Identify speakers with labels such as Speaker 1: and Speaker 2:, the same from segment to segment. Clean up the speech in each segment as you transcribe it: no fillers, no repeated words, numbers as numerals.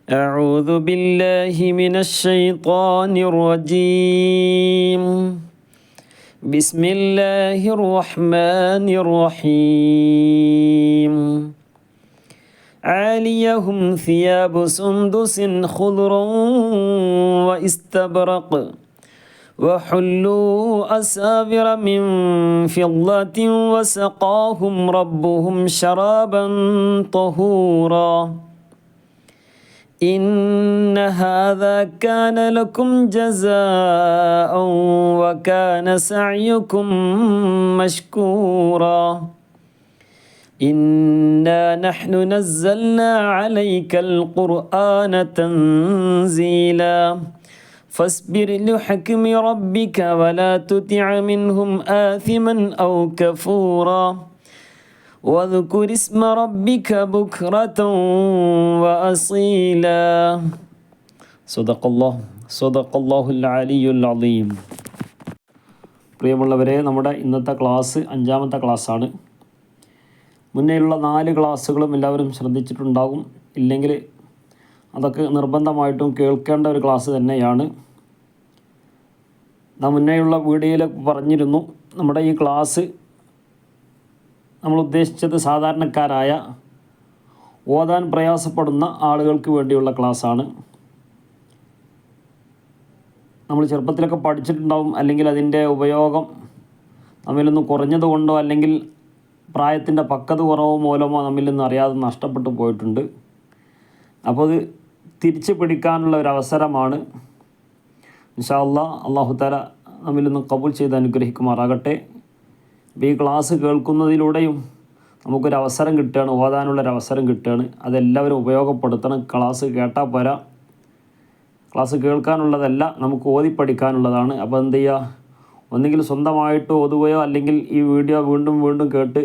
Speaker 1: أعوذ بالله من الشيطان الرجيم. بسم الله الرحمن الرحيم. عاليهم ثياب سندس خضر واستبرق وحلوا أساور من فضة وسقاهم ربهم شرابا طهورا. إن هذا كان لكم جزاء وكان سعيكم مشكورا. إنا نحن نزلنا عليك القرآن تنزيلا. فاصبر لحكم ربك ولا تطع منهم آثما أو كفورا. واذكر اسم ربك بكرة وأصيلا. صدق الله العلي العظيم. പ്രിയമുള്ളവരെ, നമ്മുടെ ഇന്നത്തെ ക്ലാസ് 5ാമത്തെ ക്ലാസ്സാണ്. മുന്നേയുള്ള 4 ക്ലാസ്സുകളും എല്ലാവരും ശ്രദ്ധിച്ചിട്ടുണ്ടാകും. ഇല്ലെങ്കിൽ അതൊക്കെ നിർബന്ധമായിട്ടും കേൾക്കേണ്ട ഒരു ക്ലാസ് തന്നെയാണ്. നാം മുന്നേയുള്ള വീഡിയോയിൽ പറഞ്ഞിരുന്നു, നമ്മുടെ ഈ ക്ലാസ് നമ്മൾ ഉദ്ദേശിച്ചത് സാധാരണക്കാരായ ഓതാൻ പ്രയാസപ്പെടുന്ന ആളുകൾക്ക് വേണ്ടിയുള്ള ക്ലാസ്സാണ്. നമ്മൾ ചെറുപ്പത്തിലൊക്കെ പഠിച്ചിട്ടുണ്ടാവും, അല്ലെങ്കിൽ അതിൻ്റെ ഉപയോഗം നമ്മിൽ നിന്ന് കുറഞ്ഞതുകൊണ്ടോ അല്ലെങ്കിൽ പ്രായത്തിൻ്റെ പക്വത കുറവോ മൂലമോ നമ്മിൽ നിന്ന് അറിയാതെ നഷ്ടപ്പെട്ടു പോയിട്ടുണ്ട്. അപ്പോൾ അത് തിരിച്ചു പിടിക്കാനുള്ള ഒരു അവസരമാണ്. ഇൻഷാ അല്ലാഹ് അല്ലാഹു തആല നമ്മിൽ നിന്ന് ഖബൂൽ ചെയ്ത് അനുഗ്രഹിക്കുമാറാകട്ടെ. ഈ ക്ലാസ് കേൾക്കുന്നതിലൂടെയും നമുക്കൊരു അവസരം കിട്ടുകയാണ്, ഓതാനുള്ളൊരവസരം കിട്ടുകയാണ്. അതെല്ലാവരും ഉപയോഗപ്പെടുത്തണം. ക്ലാസ് കേട്ടാൽ പോരാ, ക്ലാസ് കേൾക്കാനുള്ളതല്ല, നമുക്ക് ഓതി പഠിക്കാനുള്ളതാണ്. അപ്പോൾ എന്ത് ചെയ്യുക, ഒന്നുകിൽ സ്വന്തമായിട്ട് ഓതുകയോ അല്ലെങ്കിൽ ഈ വീഡിയോ വീണ്ടും വീണ്ടും കേട്ട്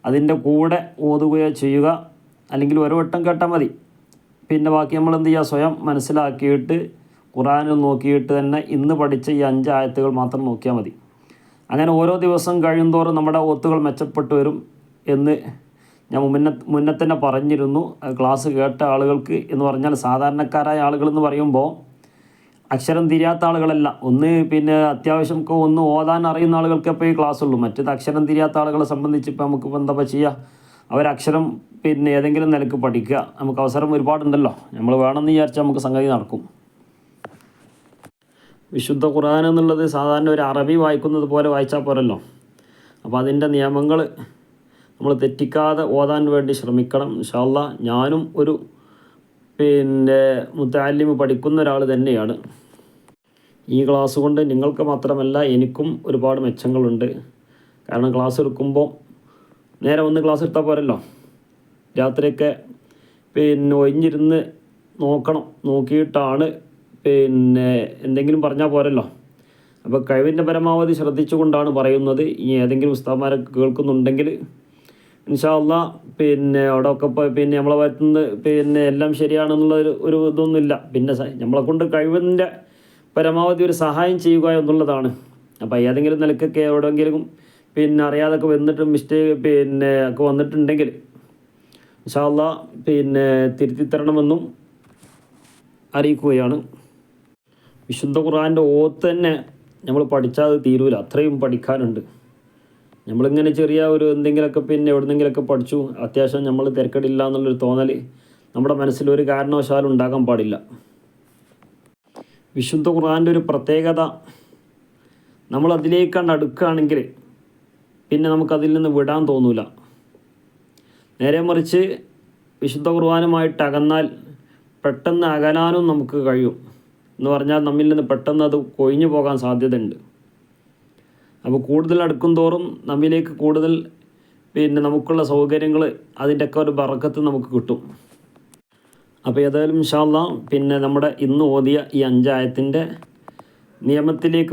Speaker 1: അതിൻ്റെ കൂടെ ഓതുകയോ ചെയ്യുക. അല്ലെങ്കിൽ ഒരു വട്ടം കേട്ടാൽ മതി. പിന്നെ ബാക്കി നമ്മൾ എന്ത് ചെയ്യുക, സ്വയം മനസ്സിലാക്കിയിട്ട് ഖുർആനിൽ നോക്കിയിട്ട് തന്നെ ഇന്ന് പഠിച്ച ഈ 5 ആയത്തുകൾ മാത്രം നോക്കിയാൽ മതി. അങ്ങനെ ഓരോ ദിവസം കഴിയുന്തോറും നമ്മുടെ ഓത്തുകൾ മെച്ചപ്പെട്ടു വരും എന്ന് ഞാൻ മുന്നേ തന്നെ പറഞ്ഞിരുന്നു. ക്ലാസ് കേട്ട ആളുകൾക്ക് എന്ന് പറഞ്ഞാൽ സാധാരണക്കാരായ ആളുകളെന്ന് പറയുമ്പോൾ അക്ഷരം തിരിയാത്ത ആളുകളല്ല. പിന്നെ അത്യാവശ്യം ഒന്ന് ഓതാൻ അറിയുന്ന ആളുകൾക്ക് ഇപ്പോൾ ഈ ക്ലാസ് ഉള്ളൂ. മറ്റേത് അക്ഷരം തിരിയാത്ത ആളുകളെ സംബന്ധിച്ച് ഇപ്പോൾ നമുക്കിപ്പോൾ എന്താ ചെയ്യുക, അവരക്ഷരം ഏതെങ്കിലും നിലക്ക് പഠിക്കുക. നമുക്ക് അവസരം ഒരുപാടുണ്ടല്ലോ. നമ്മൾ വേണമെന്ന് വിചാരിച്ചാൽ നമുക്ക് സംഗതി നടക്കും. വിശുദ്ധ ഖുർആൻ എന്നുള്ളത് സാധാരണ ഒരു അറബി വായിക്കുന്നത് പോലെ വായിച്ചാൽ പോരല്ലോ. അപ്പോൾ അതിൻ്റെ നിയമങ്ങൾ നമ്മൾ തെറ്റിക്കാതെ ഓതാൻ വേണ്ടി ശ്രമിക്കണം. ഇൻഷാ അല്ലാഹ് ഞാനും ഒരു മുതഅല്ലിം പഠിക്കുന്ന ഒരാൾ തന്നെയാണ്. ഈ ക്ലാസ് കൊണ്ട് നിങ്ങൾക്ക് മാത്രമല്ല എനിക്കും ഒരുപാട് മെച്ചങ്ങളുണ്ട്. കാരണം ക്ലാസ് എടുക്കുമ്പോൾ നേരെ ഒന്ന് ക്ലാസ് എടുത്താൽ പോരല്ലോ. രാത്രിയൊക്കെ ഒഴിഞ്ഞിരുന്ന് നോക്കണം. നോക്കിയിട്ടാണ് എന്തെങ്കിലും പറഞ്ഞാൽ പോരല്ലോ. അപ്പോൾ കഴിവിൻ്റെ പരമാവധി ശ്രദ്ധിച്ചുകൊണ്ടാണ് പറയുന്നത്. ഇനി ഏതെങ്കിലും ഉസ്താദ്മാരൊക്കെ കേൾക്കുന്നുണ്ടെങ്കിൽ ഇൻഷാ അല്ലാഹ് അവിടെയൊക്കെ നമ്മളെ ഭാഗത്തുനിന്ന് എല്ലാം ശരിയാണെന്നുള്ള ഒരു ഇതൊന്നുമില്ല. നമ്മളെ കൊണ്ട് കഴിവിൻ്റെ പരമാവധി ഒരു സഹായം ചെയ്യുക എന്നുള്ളതാണ്. അപ്പോൾ ഏതെങ്കിലും നിലക്കൊക്കെ എവിടെയെങ്കിലും അറിയാതൊക്കെ വന്നിട്ട് മിസ്റ്റേക്ക് ഒക്കെ വന്നിട്ടുണ്ടെങ്കിൽ ഇൻഷാ അല്ലാഹ് തിരുത്തിത്തരണമെന്നും അറിയിക്കുകയാണ്. വിശുദ്ധ ഖുർആൻ്റെ ഓത്ത് തന്നെ നമ്മൾ പഠിച്ചാൽ അത് തീരൂല, അത്രയും പഠിക്കാനുണ്ട്. നമ്മളിങ്ങനെ ചെറിയ ഒരു എന്തെങ്കിലുമൊക്കെ എവിടെന്നെങ്കിലൊക്കെ പഠിച്ചു, അത്യാവശ്യം നമ്മൾ തിരക്കടില്ല എന്നുള്ളൊരു തോന്നൽ നമ്മുടെ മനസ്സിൽ ഒരു കാരണവശാലും ഉണ്ടാകാൻ പാടില്ല. വിശുദ്ധ ഖുർആൻ്റെ ഒരു പ്രത്യേകത, നമ്മൾ അതിലേക്കാണ്ട് അടുക്കുകയാണെങ്കിൽ പിന്നെ നമുക്കതിൽ നിന്ന് വിടാൻ തോന്നൂല. നേരെ മറിച്ച് വിശുദ്ധ ഖുർആനുമായിട്ട് അകന്നാൽ പെട്ടെന്ന് അകലാനും നമുക്ക് കഴിയും. എന്ന് പറഞ്ഞാൽ നമ്മിൽ നിന്ന് പെട്ടെന്ന് അത് കൊഴിഞ്ഞു പോകാൻ സാധ്യതയുണ്ട്. അപ്പോൾ കൂടുതൽ അടുക്കും തോറും നമ്മിലേക്ക് കൂടുതൽ നമുക്കുള്ള സൗകര്യങ്ങൾ അതിൻ്റെയൊക്കെ ഒരു ബറക്കത്ത് നമുക്ക് കിട്ടും. അപ്പോൾ ഏതായാലും ഇൻഷാ അല്ലാഹ് നമ്മുടെ ഇന്ന് ഓതിയ ഈ 5 ആയത്തിൻ്റെ നിയമത്തിലേക്ക്,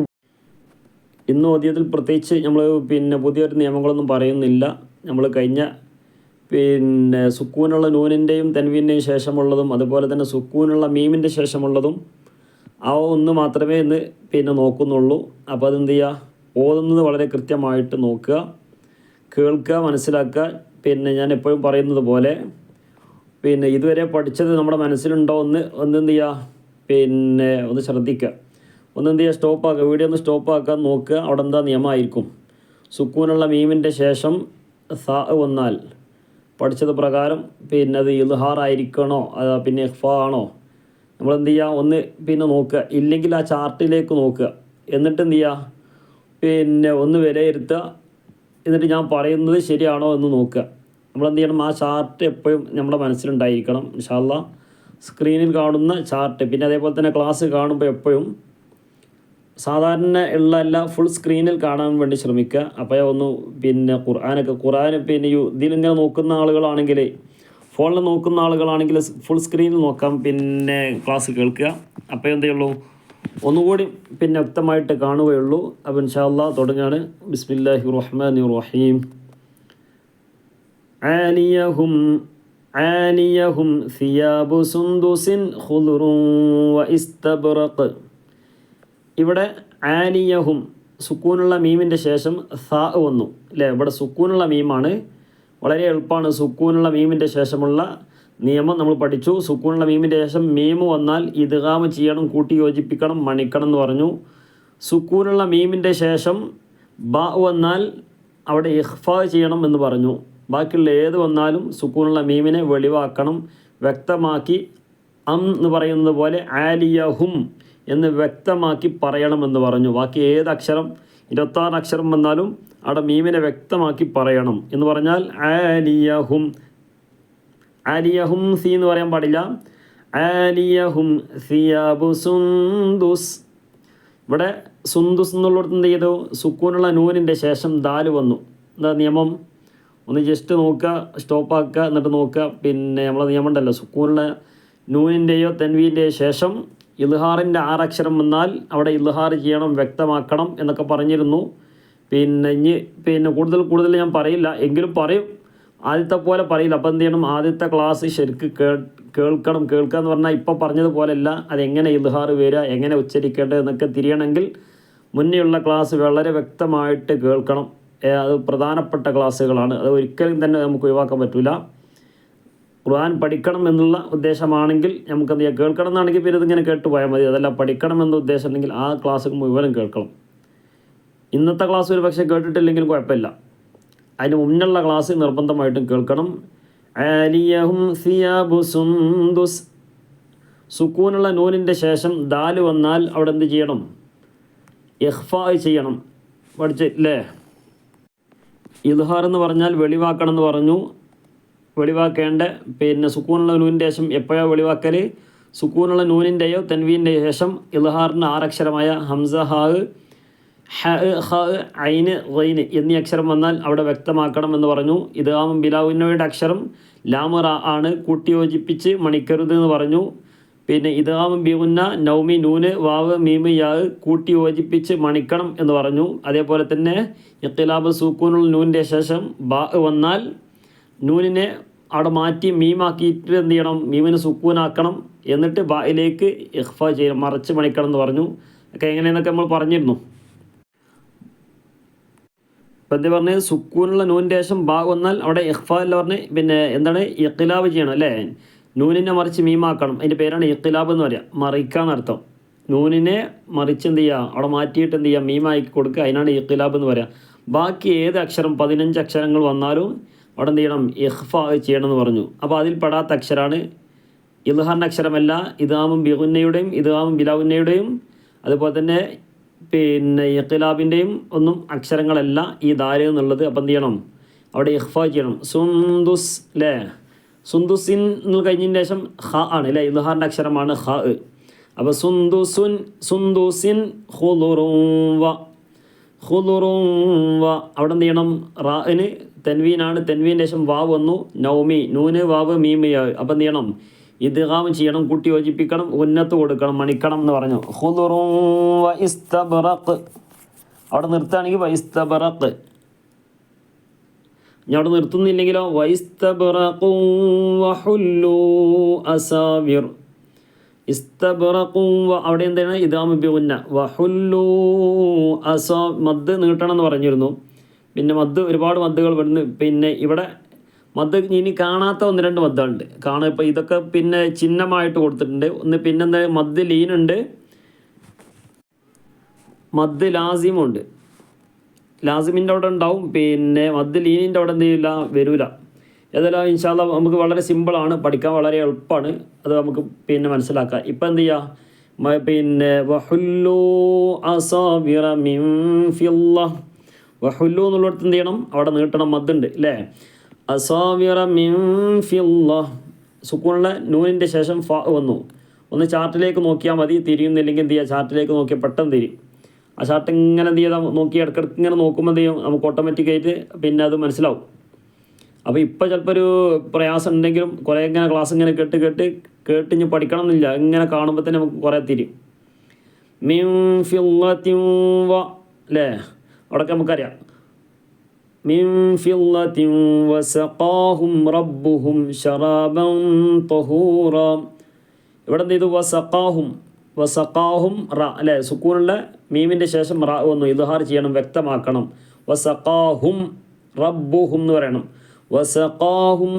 Speaker 1: ഇന്ന് ഓതിയതിൽ പ്രത്യേകിച്ച് നമ്മൾ പുതിയൊരു നിയമങ്ങളൊന്നും പറയുന്നില്ല. നമ്മൾ കഴിഞ്ഞ സുക്കൂനുള്ള നൂനിൻ്റെയും തൻവീൻ്റെയും ശേഷമുള്ളതും അതുപോലെ തന്നെ സുക്കൂനുള്ള മീമിൻ്റെ ശേഷമുള്ളതും ഒന്ന് മാത്രമേ ഇന്ന് നോക്കുന്നുള്ളൂ. അപ്പോൾ അതെന്ത് ചെയ്യുക, ഓതുന്നത് വളരെ കൃത്യമായിട്ട് നോക്കുക, കേൾക്കുക, മനസ്സിലാക്കുക. ഞാൻ എപ്പോഴും പറയുന്നത് പോലെ പിന്നെ ഇതുവരെ പഠിച്ചത് നമ്മുടെ മനസ്സിലുണ്ടോ എന്ത് ചെയ്യുക, പിന്നെ ഒന്ന് ശ്രദ്ധിക്കുക, എന്ത് ചെയ്യുക, സ്റ്റോപ്പാക്കുക, വീഡിയോ ഒന്ന് സ്റ്റോപ്പാക്കാൻ നോക്കുക. അവിടെ എന്താ നിയമമായിരിക്കും. സുക്കൂനുള്ള മീമിൻ്റെ ശേഷം സാ വന്നാൽ പഠിച്ചത് പ്രകാരം പിന്നെ അത് ഇൽഹാർ ആയിരിക്കണോ പിന്നെ ഇഖ്ഫ ആണോ, നമ്മളെന്ത് ചെയ്യുക, ഒന്ന് പിന്നെ നോക്കുക. ഇല്ലെങ്കിൽ ആ ചാർട്ടിലേക്ക് നോക്കുക. എന്നിട്ട് എന്ത് ചെയ്യുക, പിന്നെ ഒന്ന് വിലയിരുത്തുക. എന്നിട്ട് ഞാൻ പറയുന്നത് ശരിയാണോ എന്ന് നോക്കുക. നമ്മളെന്ത് ചെയ്യണം, ആ ചാർട്ട് എപ്പോഴും നമ്മുടെ മനസ്സിലുണ്ടായിരിക്കണം. ഇൻഷാ അല്ലാഹ് സ്ക്രീനിൽ കാണുന്ന ചാർട്ട്, പിന്നെ അതേപോലെ തന്നെ ക്ലാസ് കാണുമ്പോൾ എപ്പോഴും സാധാരണ ഉള്ള ഫുൾ സ്ക്രീനിൽ കാണാൻ വേണ്ടി ശ്രമിക്കുക. അപ്പോൾ ഒന്ന് പിന്നെ ഖുർആൻ പിന്നെ ഇതിലിങ്ങനെ നോക്കുന്ന ആളുകളാണെങ്കിൽ, ഫോണിൽ നോക്കുന്ന ആളുകളാണെങ്കിൽ ഫുൾ സ്ക്രീനിൽ നോക്കാം, പിന്നെ ക്ലാസ് കേൾക്കുക. അപ്പോൾ എന്തേ ഉള്ളൂ, ഒന്നുകൂടി പിന്നെ വ്യക്തമായിട്ട് കാണുകയുള്ളൂ. അപ്പോൾ ഇൻഷാ അല്ലാഹ് തുടങ്ങുകയാണ്. ബിസ്മില്ലാഹിർ റഹ്മാനിർ റഹീം. ആനിയഹും സിയാബു സുന്ദുസിൻ ഖുദറുൻ വ ഇസ്തബ്റഖ്. ഇവിടെ ആനിയഹും സുക്കൂനുള്ള മീമിൻ്റെ ശേഷം സാ വന്നു അല്ലേ. ഇവിടെ സുക്കൂനുള്ള മീമാണ്, വളരെ എളുപ്പമാണ്. സുക്കൂനുള്ള മീമിൻ്റെ ശേഷമുള്ള നിയമം നമ്മൾ പഠിച്ചു. സുക്കൂനുള്ള മീമിൻ്റെ ശേഷം മീമ് വന്നാൽ ഇദ്ഗാം ചെയ്യണം, കൂട്ടി യോജിപ്പിക്കണം, മണിക്കണം എന്ന് പറഞ്ഞു. സുക്കൂനുള്ള മീമിൻ്റെ ശേഷം ബ വന്നാൽ അവിടെ ഇഖ്ഫാ ചെയ്യണം എന്ന് പറഞ്ഞു. ബാക്കിയുള്ള ഏത് വന്നാലും സുക്കൂനുള്ള മീമിനെ വെളിവാക്കണം, വ്യക്തമാക്കി എന്ന് പറയുന്നത് പോലെ ആലിയഹും എന്ന് വ്യക്തമാക്കി പറയണമെന്ന് പറഞ്ഞു. ബാക്കി ഏത് അക്ഷരം 26 അക്ഷരം വന്നാലും അവിടെ മീമിനെ വ്യക്തമാക്കി പറയണം എന്ന് പറഞ്ഞാൽ ആലിയഹും. ആലിയഹും സി എന്ന് പറയാൻ പാടില്ല. ആലിയഹും സിയാബു സുന്ദുസ്. ഇവിടെ സുന്ദുസ് എന്നുള്ളിടത്ത് എന്ത് ചെയ്തു, സുക്കൂനുള്ള നൂനിൻ്റെ ശേഷം ദാല് വന്നു. എന്താ നിയമം, ഒന്ന് ജസ്റ്റ് നോക്കുക, സ്റ്റോപ്പാക്കുക, എന്നിട്ട് നോക്കുക. പിന്നെ നമ്മളെ നിയമം ഉണ്ടല്ലോ, സുക്കൂനുള്ള നൂനിൻ്റെയോ തൻവീൻ്റെയോ ശേഷം ഇൽഹാറിൻ്റെ 6 അക്ഷരം വന്നാൽ അവിടെ ഇൽഹാർ ചെയ്യണം, വ്യക്തമാക്കണം എന്നൊക്കെ പറഞ്ഞിരുന്നു. പിന്നെ കൂടുതൽ ഞാൻ പറയില്ല, എങ്കിലും പറയും, ആദ്യത്തെ പോലെ പറയില്ല. അപ്പോൾ എന്ത് ചെയ്യണം, ആദ്യത്തെ ക്ലാസ് ശരിക്ക് കേൾക്കുക എന്ന് പറഞ്ഞാൽ ഇപ്പോൾ പറഞ്ഞതുപോലെയല്ല. അതെങ്ങനെ ഇൽഹാർ വരിക, എങ്ങനെ ഉച്ചരിക്കേണ്ടത് എന്നൊക്കെ തിരിയണമെങ്കിൽ മുന്നേയുള്ള ക്ലാസ് വളരെ വ്യക്തമായിട്ട് കേൾക്കണം. അത് പ്രധാനപ്പെട്ട ക്ലാസ്സുകളാണ്. അത് ഒരിക്കലും തന്നെ നമുക്ക് ഒഴിവാക്കാൻ പറ്റില്ല. ഖുർആൻ പഠിക്കണം എന്നുള്ള ഉദ്ദേശമാണെങ്കിൽ നമുക്ക് എന്ത് ചെയ്യാം, കേൾക്കണം എന്നാണെങ്കിൽ പിന്നെ ഇതിങ്ങനെ കേട്ട് പോയാൽ മതി. അതല്ല പഠിക്കണം എന്ന ഉദ്ദേശം ഉണ്ടെങ്കിൽ ആ ക്ലാസ് മുഴുവനും കേൾക്കണം. ഇന്നത്തെ ക്ലാസ് ഒരു പക്ഷേ കേട്ടിട്ടില്ലെങ്കിലും കുഴപ്പമില്ല, അതിന് മുന്നുള്ള ക്ലാസ് നിർബന്ധമായിട്ടും കേൾക്കണം. ആലിയഹും സിയാബു സുന്ദുസ്. സുക്കൂനുള്ള നൂനിൻ്റെ ശേഷം ദാല് വന്നാൽ അവിടെ എന്ത് ചെയ്യണം, ഇഖ്ഫാ ചെയ്യണം. പഠിച്ചില്ലേ, ഇദ്ഹാർ എന്ന് പറഞ്ഞാൽ വെളിവാക്കണം എന്ന് പറഞ്ഞു. വെളിവാക്കേണ്ട പിന്നെ സുക്കൂനുള്ള നൂനിൻ്റെ ശേഷം എപ്പോഴാണ് വെളിവാക്കൽ, സുക്കൂനുള്ള നൂനിൻ്റെയോ തൻവീൻ്റെയോ ശേഷം ഇൽഹാറിന് 6 അക്ഷരമായ ഹംസ, ഹാ, ഹ, ഐന്, ഗൈന് എന്നീ അക്ഷരം വന്നാൽ അവിടെ വ്യക്തമാക്കണം എന്ന് പറഞ്ഞു. ഇദ്ഗാമും ബിലാഉന്നയുടെ അക്ഷരം ലാമ റാ ആണ്, കൂട്ടി യോജിപ്പിച്ച് മണിക്കരുത് എന്ന് പറഞ്ഞു. പിന്നെ ഇദ്ഗാമും ബിഗുന്ന നൗമി നൂന് വാവ് മീമ് യാ കൂട്ടി യോജിപ്പിച്ച് മണിക്കണം എന്ന് പറഞ്ഞു. അതേപോലെ തന്നെ ഇഖ്തിലാബ് സുക്കൂനുള്ള നൂനിൻ്റെ ശേഷം ബാ വന്നാൽ നൂനിനെ അവിടെ മാറ്റി മീമാക്കിയിട്ട് എന്ത് ചെയ്യണം, മീമിന് സുക്കൂനാക്കണം, എന്നിട്ട് ബായിലേക്ക് ഇഖ്ഫാ ചെയ്യണം, മറച്ച് മണിക്കണം എന്ന് പറഞ്ഞു. ഒക്കെ എങ്ങനെയെന്നൊക്കെ നമ്മൾ പറഞ്ഞിരുന്നു. ഇപ്പം എന്താ പറഞ്ഞത്, സുക്കൂനുള്ള നൂനിൻ്റെ ശേഷം ബാ വന്നാൽ അവിടെ ഇഖ്ഫാ അല്ല പറഞ്ഞ് പിന്നെ എന്താണ്, ഇഖ്തിലാബ് ചെയ്യണം അല്ലേ. നൂനിനെ മറിച്ച് മീമാക്കണം, അതിൻ്റെ പേരാണ് ഇഖ്തിലാബ് എന്ന് പറയുക, മറിക്കാന്നർത്ഥം. നൂനിനെ മറിച്ച് എന്ത് ചെയ്യുക, അവിടെ മാറ്റിയിട്ട് എന്ത് ചെയ്യുക, മീമാക്കി കൊടുക്കുക, അതിനാണ് ഇഖ്തിലാബ് എന്ന് പറയുക. ബാക്കി ഏത് അക്ഷരം 15 അക്ഷരങ്ങൾ വന്നാലും അവിടെ എന്ത് ചെയ്യണം, ഇഖ്ഫാ ചെയ്യണമെന്ന് പറഞ്ഞു. അപ്പോൾ അതിൽ പെടാത്ത അക്ഷരമാണ്, ഇൽഹാറിൻ്റെ അക്ഷരമല്ല. ഇദ്ഗാമും ബിഗുന്നയുടെയും ഇദ്ഗാമും ബിലാഉന്നയുടെയും അതുപോലെ തന്നെ പിന്നെ ഇഖ്തിലാബിൻ്റെയും ഒന്നും അക്ഷരങ്ങളല്ല ഈ ദാല് എന്നുള്ളത്. അപ്പം എന്ത് ചെയ്യണം, അവിടെ ഇഖ്ഫാ ചെയ്യണം. സുന്ദുസ് അല്ലേ, സുന്ദുസിൻ എന്ന് കഴിഞ്ഞതിന് ശേഷം ഹ ആണ് അല്ലേ, ഇൽഹാറിൻ്റെ അക്ഷരമാണ് ഹ. അപ്പോൾ സുന്ദുസിൻ ഖുദറുൻ വ അവിടെ എന്ത് ചെയ്യണം, റാന് തൻവീനാണ്, തൻവീൻ്റെ ശേഷം വാവ് വന്നു, നൗമി നൂന് വാവ് മീമ് യാ. അപ്പം എന്ത് ചെയ്യണം, ഇദ്ഗാം ചെയ്യണം, കൂട്ടി യോജിപ്പിക്കണം, ഉന്നത്ത് കൊടുക്കണം, മണിക്കണം എന്ന് പറഞ്ഞു. ഖുദറുൻ വ ഇസ്തബ്റഖ്. അവിടെ നിർത്തുകയാണെങ്കിൽ വ ഇസ്തബ്റഖ്. ഞാൻ അവിടെ നിർത്തുന്നില്ലെങ്കിലോ വ ഇസ്തബ്റഖു വഹുല്ലു അസാവിർ. ഇസ്തബ്റഖു അവിടെ എന്താണ്, ഇദ്ഗാം ബിഗുന്ന വഹുല്ലു മദ് നീട്ടണം എന്ന് പറഞ്ഞിരുന്നു. പിന്നെ ഒരുപാട് മദ്ദുകൾ വരുന്നു. പിന്നെ ഇവിടെ മദ് ഇനി കാണാത്ത ഒന്ന് രണ്ട് മദ്ദുണ്ട് കാണുക. ഇപ്പോൾ ഇതൊക്കെ പിന്നെ ചിഹ്നമായിട്ട് കൊടുത്തിട്ടുണ്ട്. ഒന്ന് പിന്നെന്താ മദ് ലീനുണ്ട്, മദ് ലാസിമുണ്ട്. ലാസിമിൻ്റെ അവിടെ ഉണ്ടാവും, പിന്നെ മദ് ലീനിൻ്റെ അവിടെ എന്ത് ചെയ്യില്ല, വരില്ല. ഏതായാലും ഇൻഷാ അല്ലാഹ് നമുക്ക് വളരെ സിമ്പിളാണ്, പഠിക്കാൻ വളരെ എളുപ്പമാണ്. അത് നമുക്ക് പിന്നെ മനസ്സിലാക്കാം. ഇപ്പം എന്ത് ചെയ്യുക, പിന്നെ വഹുല്ലു അസാബിറ മിൻ ഫില്ല, വഹുല്ലു എന്നുള്ളിടത്ത് എന്ത് ചെയ്യണം, അവിടെ നീട്ടണം, മദ്ദുണ്ട് അല്ലേ. അസാബിറ മിൻ ഫില്ല, സുക്കൂണിലെ നൂനിൻ്റെ ശേഷം ഫ വന്നു. ഒന്ന് ചാർട്ടിലേക്ക് നോക്കിയാൽ മതി, തിരിയുന്നില്ലെങ്കിൽ എന്ത് ചെയ്യുക, ചാർട്ടിലേക്ക് നോക്കിയാൽ പെട്ടെന്ന് തിരിയും. ആ ചാർട്ട് ഇങ്ങനെ എന്ത് ചെയ്താൽ നോക്കി ഇടയ്ക്കിടയ്ക്ക് ഇങ്ങനെ നോക്കുമ്പോൾ എന്ത് ചെയ്യും, നമുക്ക് ഓട്ടോമാറ്റിക്കായിട്ട് പിന്നെ അത് മനസ്സിലാവും. അപ്പോൾ ഇപ്പോൾ ചിലപ്പോൾ ഒരു പ്രയാസം ഉണ്ടെങ്കിലും കുറേ ഇങ്ങനെ ക്ലാസ് ഇങ്ങനെ കേട്ട് ഇനി പഠിക്കണം എന്നില്ല, ഇങ്ങനെ കാണുമ്പോൾ തന്നെ നമുക്ക് കുറേ തിരിയും. മിൻ ഫില്ലത്തിൻ വ അല്ലേ, അവിടെയൊക്കെ നമുക്കറിയാം. മിൻ ഫില്ലത്തിൻ വസഖാഹും റബ്ബുഹും ശറാബൻ തഹൂറ. ഇവിടെ എന്ത് ചെയ്തു, വസഖാഹും റ അല്ലേ, സുക്കൂനുള്ള മീമിൻ്റെ ശേഷം റ വന്നു, ഇദ്ഹാർ ചെയ്യണം, വ്യക്തമാക്കണം. വസഖാഹും റബ്ബുഹും എന്ന് പറയണം. വസഖാഹും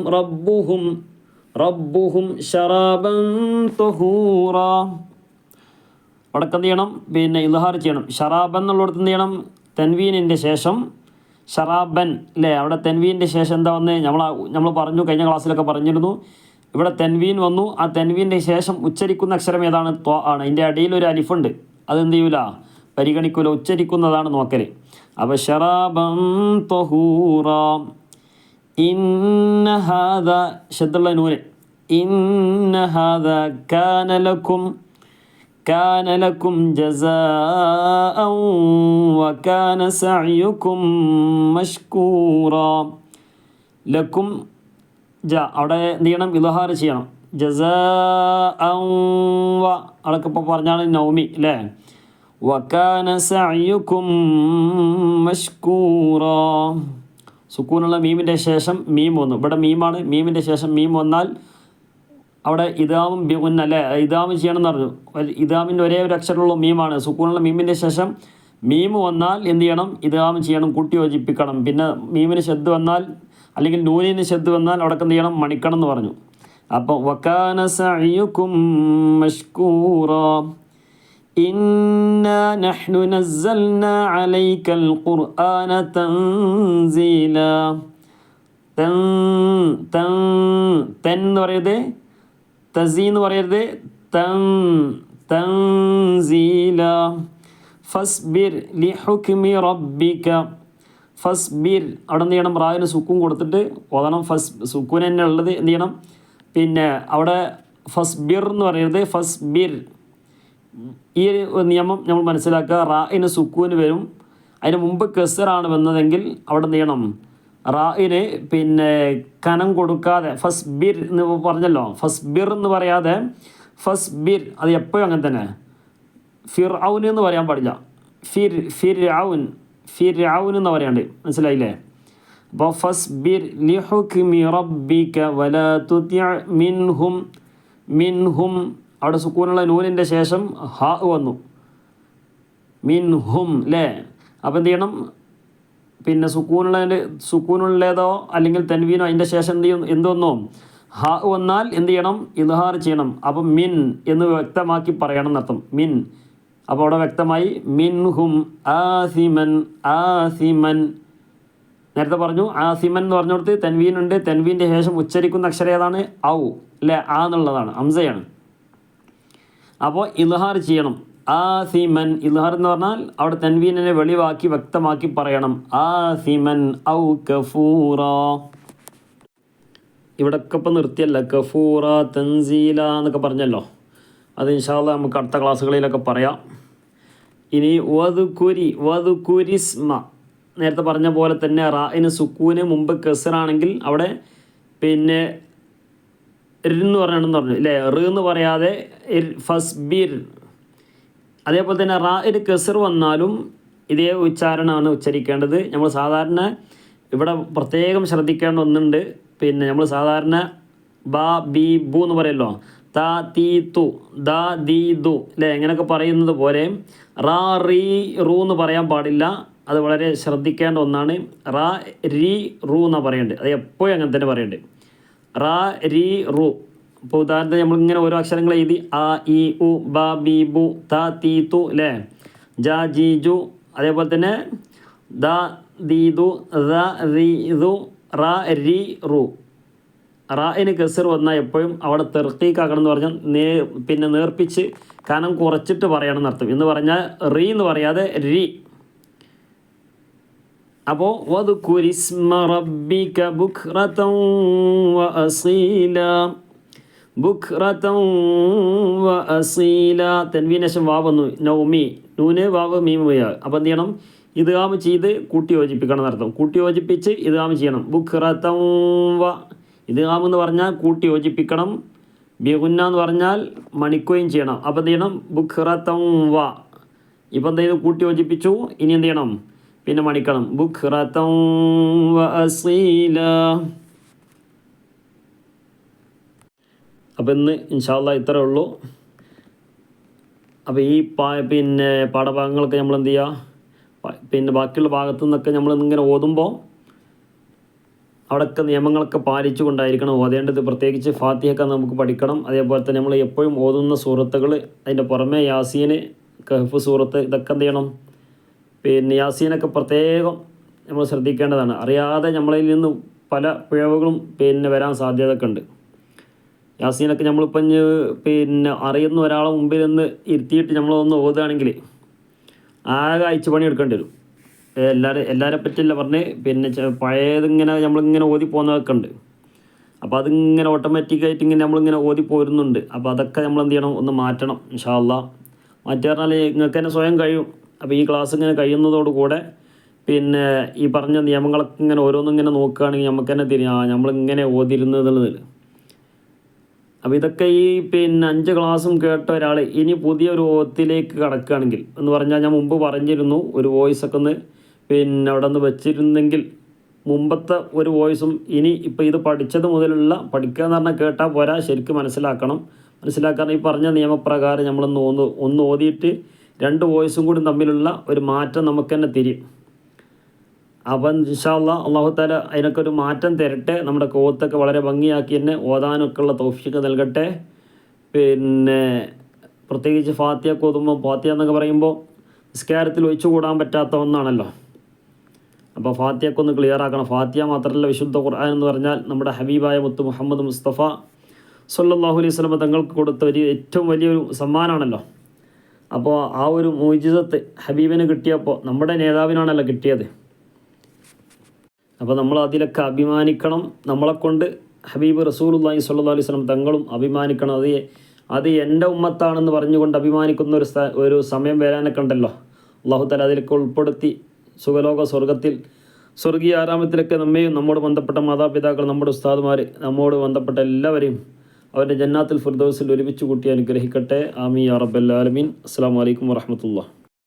Speaker 1: റബ്ബുഹും ശറാബൻ തഹൂറ. അവിടെ എന്ത് ചെയ്യണം, പിന്നെ ഇദ്ഹാർ ചെയ്യണം. ഷറാബൻ എന്നുള്ളിടത്ത് എന്ത് ചെയ്യണം, തൻവീനിൻ്റെ ശേഷം ഷറാബൻ അല്ലേ, അവിടെ തൻവീൻ്റെ ശേഷം എന്താ വന്ന്, നമ്മൾ പറഞ്ഞു, കഴിഞ്ഞ ക്ലാസ്സിലൊക്കെ പറഞ്ഞിരുന്നു. ഇവിടെ തെൻവീൻ വന്നു, ആ തെൻവീൻ്റെ ശേഷം ഉച്ചരിക്കുന്ന അക്ഷരം ഏതാണ്, ത്വ ആണ്. അതിൻ്റെ അടിയിൽ ഒരു അലിഫുണ്ട്, അതെന്ത് ചെയ്യൂല, പരിഗണിക്കൂല, ഉച്ചരിക്കുന്നതാണ് നോക്കൽ. അപ്പോൾ ശറാബൻ തഹൂറ. ഇന്ന ഹാദ ശദ്ദുള്ള നൂന്, ഇന്ന ഹാദ കാന ലക്കും ജസാഅൻ വകാന സഅയുക്കും മഷ്കൂറ. ലക്കും അവിടെ എന്ത് ചെയ്യണം, ഇദ്ഹാർ ചെയ്യണം. ജസാഅൻ വ, അതൊക്കെ ഇപ്പോൾ പറഞ്ഞാണ് നൗമി അല്ലേ. വകാന സഅയുക്കും മഷ്കൂറ. സുക്കൂനുള്ള മീമിൻ്റെ ശേഷം മീം വന്നു, ഇവിടെ മീമാണ്, മീമിൻ്റെ ശേഷം മീം വന്നാൽ അവിടെ ഇദാമും ബിഗുന്ന അല്ലേ, ഇദാമ് ചെയ്യണം എന്ന് പറഞ്ഞു. ഇദാമിൻ്റെ ഒരേ ഒരു അക്ഷരമുള്ള മീമാണ്. സുക്കൂനുള്ള മീമിൻ്റെ ശേഷം മീം വന്നാൽ എന്ത് ചെയ്യണം, ഇദാമ് ചെയ്യണം, കൂട്ടി യോജിപ്പിക്കണം. പിന്നെ മീമിന് ശബ്ദ് വന്നാൽ അല്ലെങ്കിൽ നൂനിന് ശബ്ദ് വന്നാൽ അവിടെ എന്ത് ചെയ്യണം, മണിക്കണം എന്ന് പറഞ്ഞു. അപ്പോൾ വകാന സഅയുക്കും മഷ്കൂറ. ഇന്നാ നഹ്നു നസ്സൽനാ അലൈക്കൽ ഖുർആന തൻസീല. തൻ എന്ന് പറയരുത്, തസീ എന്ന് പറയരുത്, തൻസീല. ഫസ്ബിർ ലിഹുക്മി റബ്ബിക. ഫസ്ബിർ അവിടെ എന്ത് ചെയ്യണം, റായിന് സുക്കൂൻ കൊടുത്തിട്ട് ഓതണം. സുക്കൂൻ തന്നെ ഉള്ളത് എന്ത് ചെയ്യണം, പിന്നെ അവിടെ ഫസ്ബിർ എന്ന് പറയരുത്, ഫസ്ബിർ. ഈ ഒരു നിയമം നമ്മൾ മനസ്സിലാക്കുക. റായിന് സുക്കൂന് വരും, അതിന് മുമ്പ് കെസറാണ് വന്നതെങ്കിൽ അവിടെ എന്ത് ചെയ്യണം, റായിന് പിന്നെ കനം കൊടുക്കാതെ ഫസ്ബിർ എന്ന് പറഞ്ഞല്ലോ, ഫസ്ബിർ എന്ന് പറയാതെ ഫസ്ബിർ. അത് എപ്പോഴും അങ്ങനെ തന്നെ. ഫിർഔൻ എന്ന് പറയാൻ പാടില്ല, ഫിർഔൻ എന്ന് പറയാണ്ട്, മനസ്സിലായില്ലേ. അപ്പോൾ ഫസ്ബിർ ലിഹുക്മി റബ്ബിക വലാ തുതിഅ മിൻഹും അവിടെ സുക്കൂനുള്ള നൂനിൻ്റെ ശേഷം ഹ വന്നു, മിൻഹും അല്ലേ. അപ്പോൾ എന്ത് ചെയ്യണം, പിന്നെ സുക്കൂനുള്ളതോ അല്ലെങ്കിൽ തൻവീനോ അതിൻ്റെ ശേഷം എന്ത് വന്നു, ഹ വന്നാൽ എന്ത് ചെയ്യണം, ഇദ്ഹാർ ചെയ്യണം. അപ്പം മിൻ എന്ന് വ്യക്തമാക്കി പറയണം എന്നർത്ഥം, മിൻ. അപ്പോൾ അവിടെ വ്യക്തമായി മിൻഹും ആസിമൻ. നേരത്തെ പറഞ്ഞു ആസിമൻ എന്ന് പറഞ്ഞുകൊടുത്ത് തൻവീനുണ്ട്, തൻവീൻ്റെ ശേഷം ഉച്ചരിക്കുന്ന അക്ഷരം ഏതാണ്, ഔ അല്ലേ, ആ എന്നുള്ളതാണ്, ഹംസയാണ്. അപ്പോൾ ഇദ്ഹാർ ചെയ്യണം, ആസിമൻ. ഇദ്ഹാർ എന്ന് പറഞ്ഞാൽ അവിടെ തൻവീനിനെ വെളിവാക്കി വ്യക്തമാക്കി പറയണം, ആസിമൻ ഔ കഫൂറ. ഇവിടൊക്കെ ഇപ്പം നിർത്തിയല്ല, കഫൂറ തൻസീല എന്നൊക്കെ പറഞ്ഞല്ലോ. അത് ഇൻഷാ അല്ലാഹ് നമുക്ക് അടുത്ത ക്ലാസ്സുകളിലൊക്കെ പറയാം. ഇനി വദുകുരിസ്മ, നേരത്തെ പറഞ്ഞ പോലെ തന്നെ റായിന് സുക്കൂന് മുമ്പ് കെസറാണെങ്കിൽ അവിടെ പിന്നെ എന്ന് പറഞ്ഞിട്ടുണ്ടെന്ന് പറഞ്ഞു അല്ലേ, എന്ന് പറയാതെ ഫസ്ബിർ. അതേപോലെ തന്നെ റായിന് കെസർ വന്നാലും ഇതേ ഉച്ചാരണമാണ് ഉച്ചരിക്കേണ്ടത്. നമ്മൾ സാധാരണ ഇവിടെ പ്രത്യേകം ശ്രദ്ധിക്കേണ്ട ഒന്നുണ്ട്. പിന്നെ നമ്മൾ സാധാരണ ബ ബി ബു എന്ന് പറയുമല്ലോ, ത തീ തു ദ ദീ ദു അല്ലേ, എങ്ങനെയൊക്കെ പറയുന്നത് പോലെ റാ റീ റൂ എന്ന് പറയാൻ പാടില്ല. അത് വളരെ ശ്രദ്ധിക്കേണ്ട ഒന്നാണ്. റാ രി റു എന്നാണ് പറയേണ്ടത്. അത് എപ്പോഴും അങ്ങനെ തന്നെ പറയേണ്ടത്. റാ രി റു. ഇപ്പോൾ ഉദാഹരണത്തിന് നമ്മളിങ്ങനെ ഓരോ അക്ഷരങ്ങൾ എഴുതി ആ ഇ ഉ ബ ബി ബു ത തീ തു അല്ലേ, ജ ജി ജു, അതേപോലെ തന്നെ ദ ദീ ദു ദ റി ദു റാ രി റു. റായിന് കസർ വന്നാൽ എപ്പോഴും അവിടെ തെർക്കീക്കാക്കണം എന്ന് പറഞ്ഞാൽ പിന്നെ നേർപ്പിച്ച് കനം കുറച്ചിട്ട് പറയണം എന്നർത്ഥം. എന്ന് പറഞ്ഞാൽ റീ എന്ന് പറയാതെ രി. അപ്പോൾ വദ്കുരിസ്മ റബ്ബിക ബുക്റതൻ വഅസീല. ബുക്റതൻ വഅസീല. തൻവീനശം വാവ് വന്നു. നൗമി നൂന് വാവ് മീം യാ. അപ്പോൾ എന്ത് ചെയ്യണം? ഇദ്ഗാം ചെയ്ത് കൂട്ടി യോജിപ്പിക്കണം എന്നർത്ഥം. കൂട്ടി യോജിപ്പിച്ച് ഇദ്ഗാം ചെയ്യണം. ബുക്റതൻ വ. ഇദ്ഗാം എന്ന് പറഞ്ഞാൽ കൂട്ടി യോജിപ്പിക്കണം. ബിഗുന്ന എന്ന് പറഞ്ഞാൽ മണിക്കുകയും ചെയ്യണം. അപ്പോൾ എന്ത് ചെയ്യണം? ബുക്റതൻ വ. ഇപ്പം എന്ത് ചെയ്തു? കൂട്ടി യോജിപ്പിച്ചു. ഇനി എന്ത് ചെയ്യണം? പിന്നെ മണിക്കണം. ബുക്റതൻ വഅസീല. അപ്പോൾ ഇന്ന് ഇൻഷാ അല്ലാഹ് ഇത്രയേ ഉള്ളൂ. അപ്പോൾ ഈ പിന്നെ പാഠഭാഗങ്ങളൊക്കെ നമ്മൾ എന്ത് ചെയ്യുക, പിന്നെ ബാക്കിയുള്ള ഭാഗത്തു നിന്നൊക്കെ നമ്മൾ ഇങ്ങനെ ഓതുമ്പോൾ അവിടെയൊക്കെ നിയമങ്ങളൊക്കെ പാലിച്ചു കൊണ്ടായിരിക്കണം ഓതേണ്ടത്. പ്രത്യേകിച്ച് ഫാത്തിഹയൊക്കെ നമുക്ക് പഠിക്കണം. അതേപോലെ തന്നെ നമ്മൾ എപ്പോഴും ഓതുന്ന സൂറത്തുകൾ, അതിൻ്റെ പുറമെ യാസീന്, കഹ്ഫ് സൂറത്ത്, ഇതൊക്കെ എന്ത് ചെയ്യണം? പിന്നെ യാസീനൊക്കെ പ്രത്യേകം നമ്മൾ ശ്രദ്ധിക്കേണ്ടതാണ്. അറിയാതെ നമ്മളിൽ നിന്ന് പല പിഴവുകളും പിന്നെ വരാൻ സാധ്യതയൊക്കെ ഉണ്ട്. യാസീനൊക്കെ നമ്മളിപ്പം പിന്നെ അറിയുന്ന ഒരാളെ മുമ്പിൽ നിന്ന് ഇരുത്തിയിട്ട് നമ്മളൊന്ന് ഓതുകയാണെങ്കിൽ ആകെ അയച്ചു പണി എടുക്കേണ്ടി വരും. എല്ലാവരെ പറ്റിയല്ല പറഞ്ഞ് പിന്നെ പഴയതിങ്ങനെ നമ്മളിങ്ങനെ ഓതി പോകുന്നതൊക്കെ ഉണ്ട്. അപ്പോൾ അതിങ്ങനെ ഓട്ടോമാറ്റിക്കായിട്ട് ഇങ്ങനെ നമ്മളിങ്ങനെ ഓതി പോരുന്നുണ്ട്. അപ്പോൾ അതൊക്കെ നമ്മൾ എന്ത് ചെയ്യണം? ഒന്ന് മാറ്റണം ഇൻഷാ അല്ലാഹ്. മാറ്റി പറഞ്ഞാൽ നിങ്ങൾക്ക് തന്നെ സ്വയം കഴിയും. അപ്പോൾ ഈ ക്ലാസ് ഇങ്ങനെ കഴിയുന്നതോടുകൂടെ പിന്നെ ഈ പറഞ്ഞ നിയമങ്ങളൊക്കെ ഇങ്ങനെ ഓരോന്നും ഇങ്ങനെ നോക്കുകയാണെങ്കിൽ നമുക്ക് തന്നെ തിരിഞ്ഞാൽ നമ്മളിങ്ങനെ ഓതിരുന്നതുള്ളത്. അപ്പോൾ ഇതൊക്കെ ഈ പിന്നെ 5 ക്ലാസ്സും കേട്ട ഒരാൾ ഇനി പുതിയൊരു ഓത്തിലേക്ക് കടക്കുകയാണെങ്കിൽ എന്ന് പറഞ്ഞാൽ, ഞാൻ മുമ്പ് പറഞ്ഞിരുന്നു ഒരു വോയിസൊക്കെ ഒന്ന് പിന്നെ അവിടെ നിന്ന് വെച്ചിരുന്നെങ്കിൽ മുമ്പത്തെ ഒരു വോയിസും ഇനി ഇപ്പോൾ ഇത് പഠിച്ചത് മുതലുള്ള പഠിക്കുക എന്ന് പറഞ്ഞാൽ കേട്ടാൽ പോരാ, ശരിക്കും മനസ്സിലാക്കാൻ ഈ പറഞ്ഞ നിയമപ്രകാരം നമ്മളൊന്ന് ഓതിയിട്ട് 2 വോയിസും കൂടി തമ്മിലുള്ള ഒരു മാറ്റം നമുക്ക് തന്നെ തിരിയും. അപ്പം ഇൻഷാ അല്ലാഹ് അല്ലാഹു തആല അതിനൊക്കെ ഒരു മാറ്റം തരട്ടെ. നമ്മുടെ കോത്തൊക്കെ വളരെ ഭംഗിയാക്കി തന്നെ ഓതാനൊക്കെ ഉള്ള തൗഫീഖ് നൽകട്ടെ. പിന്നെ പ്രത്യേകിച്ച് ഫാത്തിഹ ഓതുമ്പോൾ, ഫാത്തിഹ എന്നൊക്കെ പറയുമ്പോൾ നിസ്കാരത്തിൽ ഒഴിച്ചുകൂടാൻ പറ്റാത്ത ഒന്നാണല്ലോ. അപ്പോൾ ഫാത്തിഹയൊക്കെ ഒന്ന് ക്ലിയർ ആക്കണം. ഫാത്തിഹ മാത്രമല്ല, വിശുദ്ധ ഖുർആൻ എന്ന് പറഞ്ഞാൽ നമ്മുടെ ഹബീബായ മുത്ത് മുഹമ്മദ് മുസ്തഫ സ്വല്ലല്ലാഹു അലൈഹി വസല്ലം തങ്ങൾക്ക് കൊടുത്ത ഏറ്റവും വലിയൊരു സമ്മാനമാണല്ലോ. അപ്പോൾ ആ ഒരു മുഅ്ജിസത്ത് ഹബീബിന് കിട്ടിയപ്പോൾ നമ്മുടെ നേതാവിനാണല്ലോ കിട്ടിയത്. അപ്പോൾ നമ്മൾ അതിലൊക്കെ അഭിമാനിക്കണം. നമ്മളെക്കൊണ്ട് ഹബീബ് റസൂലുള്ളാഹി സ്വല്ലല്ലാഹു അലൈഹി വസല്ലം തങ്ങളും അഭിമാനിക്കണം. അത് എൻ്റെ ഉമ്മത്താണെന്ന് പറഞ്ഞുകൊണ്ട് അഭിമാനിക്കുന്ന ഒരു സമയം വരാനൊക്കെ ഉണ്ടല്ലോ. അല്ലാഹു തആല അതിലൊക്കെ ഉൾപ്പെടുത്തി സുഖലോക സ്വർഗത്തിൽ സ്വർഗീയ ആരാമത്തിലൊക്കെ നമ്മയും നമ്മോട് ബന്ധപ്പെട്ട മാതാപിതാക്കൾ, നമ്മുടെ ഉസ്താദുമാർ, നമ്മോട് ബന്ധപ്പെട്ട എല്ലാവരെയും അവരുടെ ജന്നാത്തുൽ ഫിർദൗസിൽ ഒരുമിച്ച് കൂട്ടി അനുഗ്രഹിക്കട്ടെ. ആമീൻ യാ റബ്ബൽ ആലമീൻ. അസ്സലാമു അലൈക്കും വറഹ്മത്തുള്ളാഹി.